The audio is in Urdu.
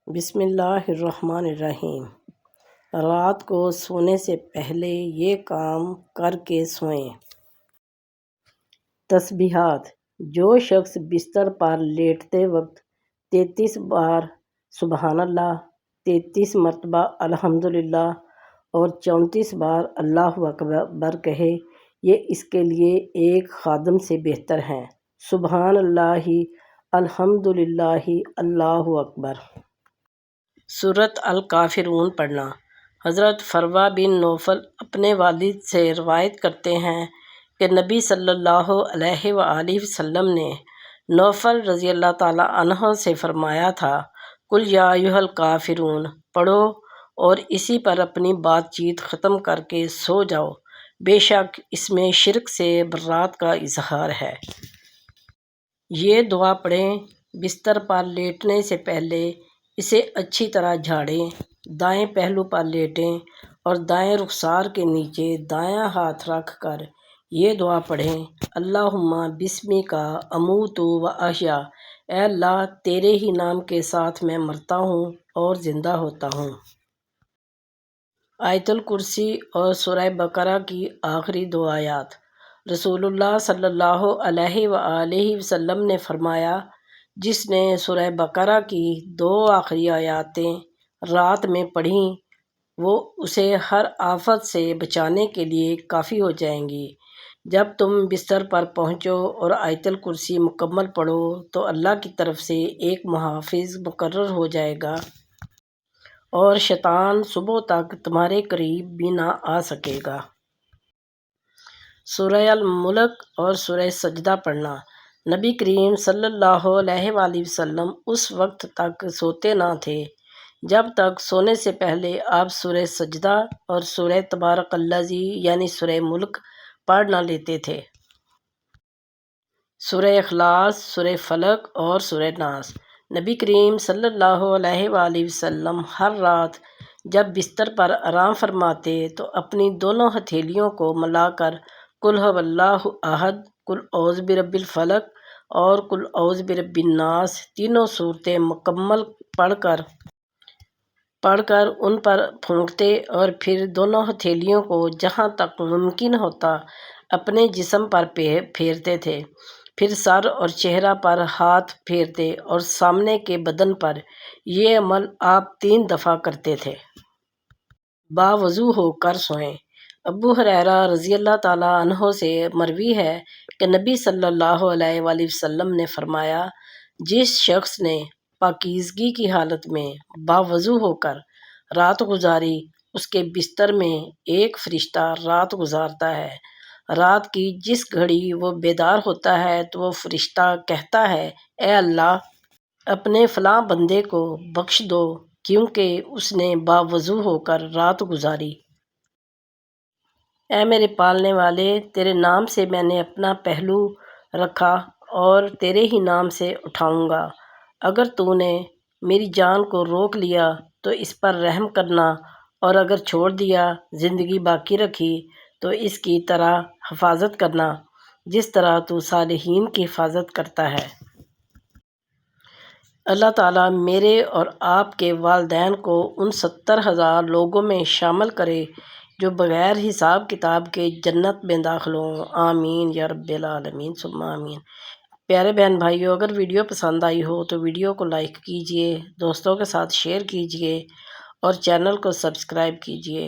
بسم اللہ الرحمن الرحیم۔ رات کو سونے سے پہلے یہ کام کر کے سوئیں۔ تسبیحات: جو شخص بستر پر لیٹتے وقت 33 بار سبحان اللہ، 33 مرتبہ الحمدللہ اور 34 بار اللہ اکبر کہے، یہ اس کے لیے ایک خادم سے بہتر ہیں۔ سبحان اللہ، الحمدللہ، اللہ اکبر۔ سورۃ الکافرون پڑھنا۔ حضرت فروہ بن نوفل اپنے والد سے روایت کرتے ہیں کہ نبی صلی اللہ علیہ وآلہ وسلم نے نوفل رضی اللہ تعالیٰ عنہ سے فرمایا تھا، قل یا ایھا الکافرون پڑھو اور اسی پر اپنی بات چیت ختم کر کے سو جاؤ، بے شک اس میں شرک سے برات کا اظہار ہے۔ یہ دعا پڑھیں، بستر پر لیٹنے سے پہلے اسے اچھی طرح جھاڑیں، دائیں پہلو پر لیٹیں اور دائیں رخسار کے نیچے دایاں ہاتھ رکھ کر یہ دعا پڑھیں، اللہم بسمک اموت و احیا، اے اللہ تیرے ہی نام کے ساتھ میں مرتا ہوں اور زندہ ہوتا ہوں۔ آیت الکرسی اور سورہ بقرہ کی آخری دو آیات۔ رسول اللہ صلی اللہ علیہ وآلہ وسلم نے فرمایا، جس نے سورہ بقرہ کی دو آخری آیاتیں رات میں پڑھیں وہ اسے ہر آفت سے بچانے کے لیے کافی ہو جائیں گی۔ جب تم بستر پر پہنچو اور آیت الکرسی مکمل پڑھو تو اللہ کی طرف سے ایک محافظ مقرر ہو جائے گا اور شیطان صبح تک تمہارے قریب بھی نہ آ سکے گا۔ سورہ الملک اور سورہ سجدہ پڑھنا۔ نبی کریم صلی اللہ علیہ وآلہ وسلم اس وقت تک سوتے نہ تھے جب تک سونے سے پہلے آپ سورہ سجدہ اور سورہ تبارک الذی یعنی سورہ ملک پڑھ نہ لیتے تھے۔ سورہ اخلاص، سورہ فلق اور سورہ ناس۔ نبی کریم صلی اللہ علیہ وآلہ وسلم ہر رات جب بستر پر آرام فرماتے تو اپنی دونوں ہتھیلیوں کو ملا کر قل ھو اللہ احد، قل اعوذ برب الفلق اور قل اعوذ برب الناس تینوں سورتیں مکمل پڑھ کر ان پر پھونکتے اور پھر دونوں ہتھیلیوں کو جہاں تک ممکن ہوتا اپنے جسم پر پھیرتے تھے، پھر سر اور چہرہ پر ہاتھ پھیرتے اور سامنے کے بدن پر۔ یہ عمل آپ 3 دفعہ کرتے تھے۔ باوضو ہو کر سوئیں۔ ابو ہریرہ رضی اللہ تعالیٰ عنہ سے مروی ہے کہ نبی صلی اللہ علیہ وآلہ وسلم نے فرمایا، جس شخص نے پاکیزگی کی حالت میں باوضو ہو کر رات گزاری، اس کے بستر میں ایک فرشتہ رات گزارتا ہے۔ رات کی جس گھڑی وہ بیدار ہوتا ہے تو وہ فرشتہ کہتا ہے، اے اللہ اپنے فلاں بندے کو بخش دو کیونکہ اس نے باوضو ہو کر رات گزاری۔ اے میرے پالنے والے، تیرے نام سے میں نے اپنا پہلو رکھا اور تیرے ہی نام سے اٹھاؤں گا۔ اگر تو نے میری جان کو روک لیا تو اس پر رحم کرنا اور اگر چھوڑ دیا، زندگی باقی رکھی تو اس کی طرح حفاظت کرنا جس طرح تو صالحین کی حفاظت کرتا ہے۔ اللہ تعالیٰ میرے اور آپ کے والدین کو ان 70,000 لوگوں میں شامل کرے جو بغیر حساب کتاب کے جنت میں داخل ہوں، آمین یا رب العالمین ثم آمین۔ پیارے بہن بھائیو، اگر ویڈیو پسند آئی ہو تو ویڈیو کو لائک کیجئے، دوستوں کے ساتھ شیئر کیجئے اور چینل کو سبسکرائب کیجئے۔